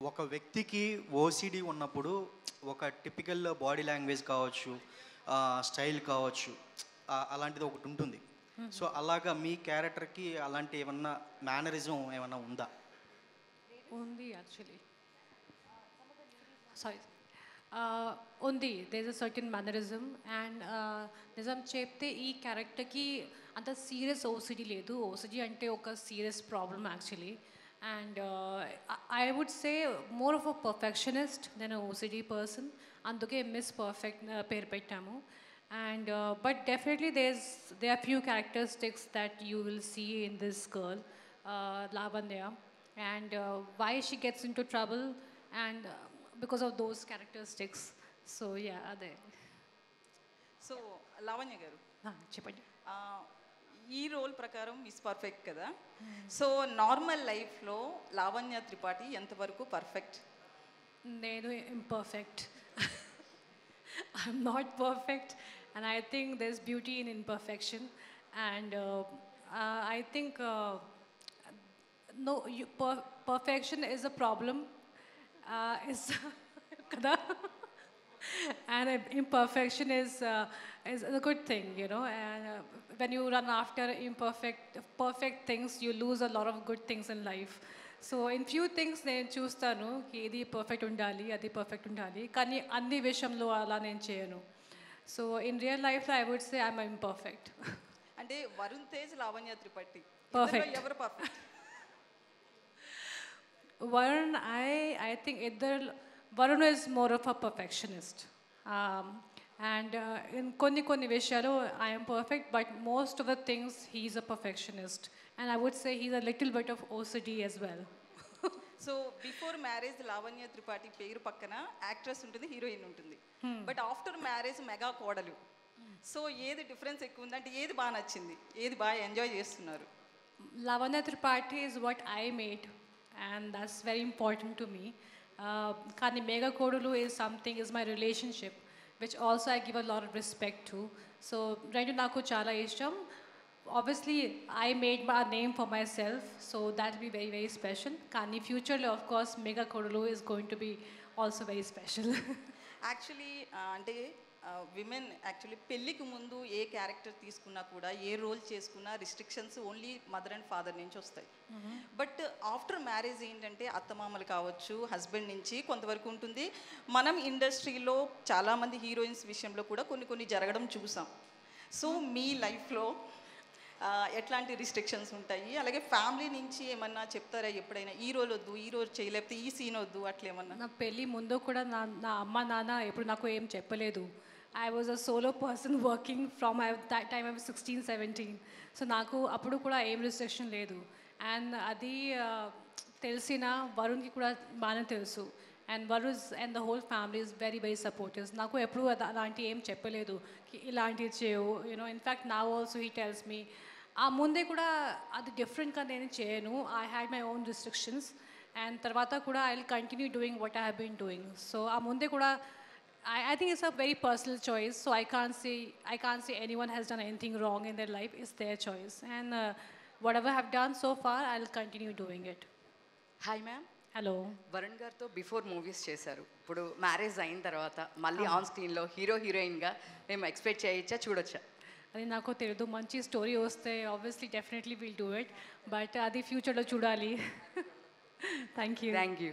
ఒక వ్యక్తికి ఓసిడి ఉన్నప్పుడు ఒక టిపికల్ బాడీ లాంగ్వేజ్ కావచ్చు, స్టైల్ కావచ్చు, అలాంటిది ఒకటి ఉంటుంది. సో అలాగా మీ క్యారెక్టర్కి అలాంటి ఏమన్నా మేనరిజం ఏమన్నా ఉందా? ఉంది యాక్చువల్లీ. సారీ. ఉంది. There is a certain mannerism and నిజం చెప్తే ఈ క్యారెక్టర్కి అంత సీరియస్ ఓసిడి లేదు. ఓసిడి అంటే ఒక serious problem actually. And I would say more of a perfectionist than a OCD person. అందుకే మిస్ పర్ఫెక్ట్ పేరు పెట్టాము. And but definitely there are few characteristics that you will see in this girl, Lavanya, and why she gets into trouble, and because of those characteristics. So yeah, there. So Lavanya గారు, చెప్పండి. ఈ role ప్రకారం miss perfect కదా. So normal లైఫ్లో లావణ్య త్రిపాఠి ఎంతవరకు perfect? నేను imperfect. I'm not perfect, and I think there's beauty in imperfection. And I think no, perfection is a problem. Is kada? And imperfection is a good thing, you know. And when you run after perfect things, you lose a lot of good things in life. So in few things నేను చూస్తాను ఇది perfect ఉండాలి, అది perfect ఉండాలి, కానీ అన్ని విషయంలో అలా నేను చేయను. సో ఇన్ రియల్ లైఫ్లో I would say I'm imperfect. అంటే వరుణ్ తేజ్, లావణ్య త్రిపాఠి పర్ఫెక్ట్. ఎవరు perfect? Varun I think Varun is more of a perfectionist. And in కొన్ని విషయాలు I'm perfect, but most of the things he's a perfectionist. And I would say he's a little bit of OCD as well. So before marriage Lavanya Tripathi పేరు పక్కన actress ఉంటుంది, heroine ఉంటుంది. But after marriage mega కోడలు. So ఏది difference ఎక్కువ ఉంది? అంటే ఏది బాగా నచ్చింది, ఏది బాగా ఎంజాయ్ చేస్తున్నారు? Lavanya Tripathi is what I made, and that's very important to me. Kani Mega Kodulu is something, is my relationship, which also I give a lot of respect to. So Rendu Naku Chala Isham. Obviously, I made my name for myself, so that will be very, very special. Kani future, of course, Mega Kodulu is going to be also very special. Actually అంటే women actually పెళ్ళికి ముందు ఏ character తీసుకున్నా కూడా, ఏ role చేసుకున్నా restrictions only mother and father నుంచి వస్తాయి. But after marriage ఏంటంటే అత్తమామలు కావచ్చు, హస్బెండ్ నుంచి కొంతవరకు ఉంటుంది. మనం ఇండస్ట్రీలో చాలామంది హీరోయిన్స్ విషయంలో కూడా కొన్ని జరగడం చూసాం. సో మీ లైఫ్లో ఎట్లాంటి రిస్ట్రిక్షన్స్ ఉంటాయి? అలాగే ఫ్యామిలీ నుంచి ఏమన్నా చెప్తారా ఎప్పుడైనా ఈ రోల్ వద్దు, ఈ రోల్ చేయలేకపోతే ఈ సీన్ వద్దు, అట్లా ఏమన్నా? నా పెళ్ళి ముందు కూడా నా అమ్మ నాన్న ఎప్పుడు నాకు ఏం చెప్పలేదు. I was a solo person working from that time I was 16-17. So నాకు అప్పుడు కూడా ఏం రిస్ట్రిక్షన్ లేదు. అండ్ అది తెలిసిన వరుణ్కి కూడా బాగానే తెలుసు. And Varun and the whole family is very very supportives. నాకు ఎప్పుడు అలాంటి ఏం చెప్పలేదు ఇలాంటివి చేయవు, యూనో. ఇన్ఫ్యాక్ట్ నా ఆల్సో హీ టెల్స్ మీ ఆ ముందే కూడా అది డిఫరెంట్గా నేను చేయను. I had my own restrictions and తర్వాత కూడా I will continue doing what I have been doing. So ఆ ముందే కూడా I think it's a very personal choice, so I can't say anyone has done anything wrong in their life. It's their choice, and whatever I have done so far, I'll continue doing it. Hi ma'am. Hello. Varun గారితో before movies చేశారు, ఇప్పుడు marriage అయిన తర్వాత మళ్ళీ on స్క్రీన్లో హీరోయిన్గా మేము expect చేయొచ్చా, చూడొచ్చా? అది నాకు తెలియదు. మంచి స్టోరీ వస్తే obviously definitely will do it, but అది ఫ్యూచర్లో చూడాలి. Thank you.